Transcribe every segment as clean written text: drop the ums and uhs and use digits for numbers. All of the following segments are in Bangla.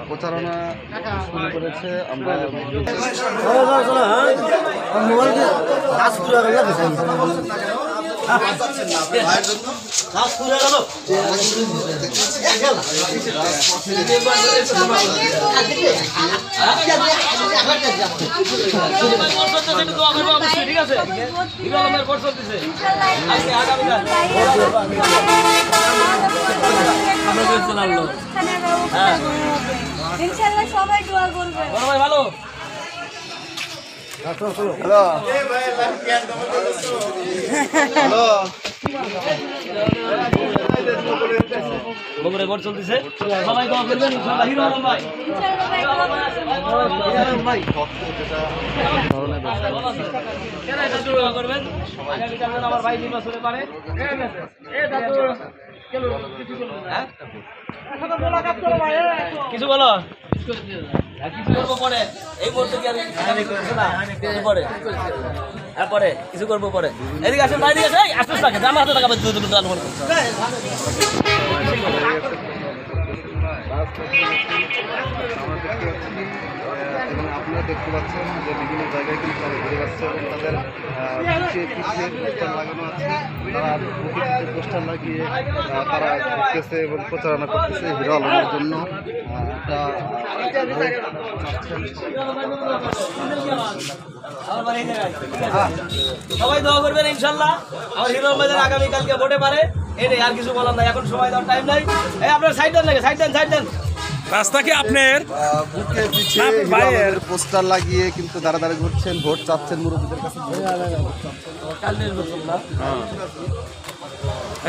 প্রচারণা শুরু করেছে। আমরা ঠিক আছে ইনশাআল্লাহ সবাই দোয়া করবে ভালো। হ্যালো বগুড়া ঘর চলতেছে, সবাই দোয়া করবেন ইনশাআল্লাহ। হিরো আলম ভাই দোয়া করবেন, আগামী কালে আমার ভাই নির্বাচনে পারে। কিছু বলো, কিছু করবো পরে, এই মুহূর্তে কি কিছু পরে, পরে কিছু করবো পরে। এদিকে আসেন, বাইরে আসে আস্তে আস্তে থাকে আমার হাতে টাকা এবং আপনারা দেখতে পাচ্ছেন যে বিভিন্ন জায়গায় কিন্তু তারা ঘুরে যাচ্ছে এবং তাদের পিছিয়ে পোস্টার লাগানো আছে। তারা পোস্টার লাগিয়ে তারা ঘুরতেছে এবং প্রচারণা করতেছে হিরো আলমের জন্য। সবাই দোয়া করবেন ইনশাল্লাহ আমার হিরো আলমের আগামীকালকে ভোটে পারে। এটাই, আর কিছু বলার নাই, এখন সময় দেওয়ার টাইম নাই। এই আপনার সাইড দেন লাগে, সাইড দেন রাস্তা কি আপনার বুকে পিছিয়ে ভাইয়ের পোস্টার লাগিয়ে কিন্তু দাঁড়া দাঁড়িয়ে ঘুরছেন, ভোট চাচ্ছেন মুরব্বীদের কাছে।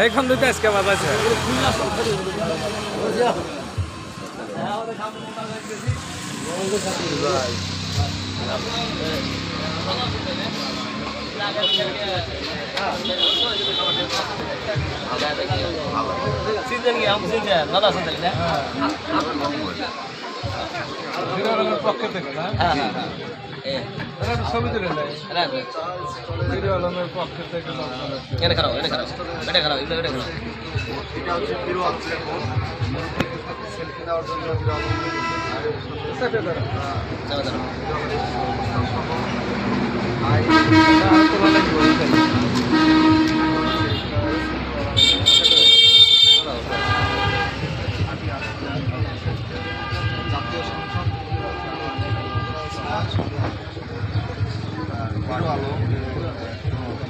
এইখান দুটো আজকে বাদ আছে। পক্ষে থেকে ছবি তুলে নেয় হিরো আলমের পক্ষে থেকে এটা খারাপ, এটা খারাপ, এটা খারাপ, এটা খারাপ। এটা হচ্ছে হিরো আলম সেলফি নেওয়ার জন্য হিরো জাতীয় সংসদ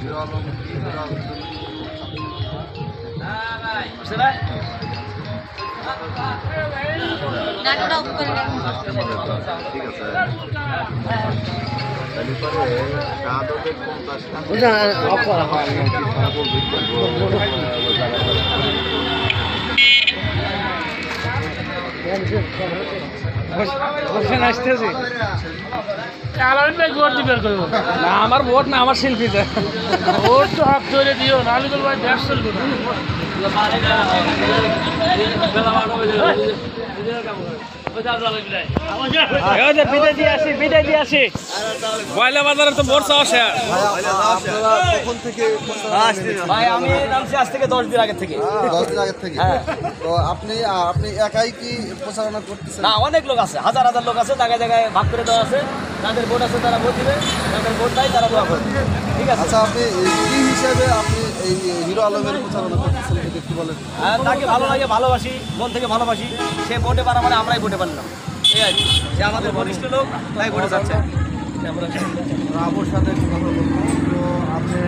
হিরো আলম আসতেছি না আমার ভোট না, আমার শিল্পী ভোট তো হাত ধরে দিও, নাহলে ভাই দেশ চলবে না। বয়লা বাজারে তো ভোট চাওয়া শেষ। কখন থেকে? ভাই আমি নামছি আজ থেকে 10 দিন আগে থেকে। 10 দিন আগে থেকে? তো আপনি একাই কি প্রচারণা করতেছেন? না, অনেক লোক আছে, হাজার হাজার লোক আছে, জায়গায় জায়গায় ভাগ করে দেওয়া আছে। যাদের ভোট আছে তারা ভোট দিবে, যাদের ভোট নাই তারা দোয়া করবে। ঠিক আছে। আচ্ছা, আপনি কি হিসেবে আপনি এই হিরো আলমের প্রচারণা করতেছেন যদি একটু বলেন। তাকে ভালো লাগে, ভালোবাসি, মন থেকে ভালোবাসি। সে ভোটে পারা মানে আমরাই ভোটে পারলাম, ঠিক আছে। সে আমাদের বরিষ্ঠ লোক, তাই ভোটে যাচ্ছে। আমার সাথে একটু কথা বলবো। তো আপনি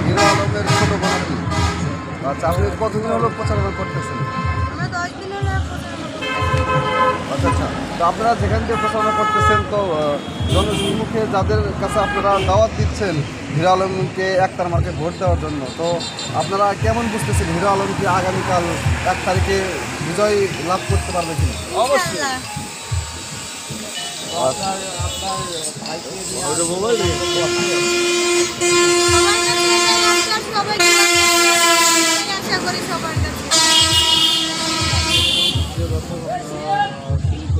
হিরো আলমের ছোট বোন কি? আচ্ছা, আপনি কতদিন হলো প্রচারণা করতেছেন? আচ্ছা আচ্ছা, তো আপনারা যেখান থেকে প্রচারণা করতেছেন, তো জনসম্মুখে যাদের কাছে আপনারা দাওয়াত দিচ্ছেন হিরো আলমকে একতার মার্কে ভোট দেওয়ার জন্য, তো আপনারা কেমন বুঝতেছেন হিরো আলম কি আগামীকাল 1 তারিখে বিজয় লাভ করতে পারবে কিনা? অবশ্যই।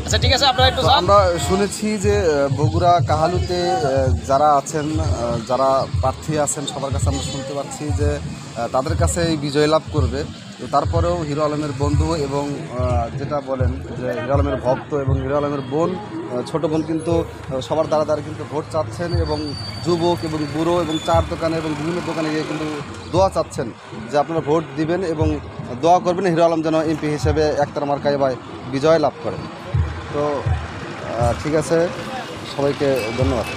আচ্ছা ঠিক আছে, আপনারা একটু তো যান। আমরা শুনেছি যে বগুড়া কাহালুতে যারা আছেন, যারা প্রার্থী আছেন, সবার কাছে আমরা শুনতে পাচ্ছি যে তাদের কাছে এই বিজয় লাভ করবে। তো তারপরেও হিরো আলমের বন্ধু এবং যেটা বলেন যে হিরো আলমের ভক্ত এবং হিরো আলমের বোন, ছোট বোন কিন্তু সবার দ্বারা দ্বারা কিন্তু ভোট চাচ্ছেন এবং যুবক এবং বুড়ো এবং চার দোকানে এবং বিভিন্ন দোকানে গিয়ে কিন্তু দোয়া চাচ্ছেন যে আপনারা ভোট দিবেন এবং দোয়া করবেন হিরো আলম যেন এমপি হিসেবে একতারা মার্কায় বা বিজয় লাভ করেন। তো ঠিক আছে, সবাইকে ধন্যবাদ।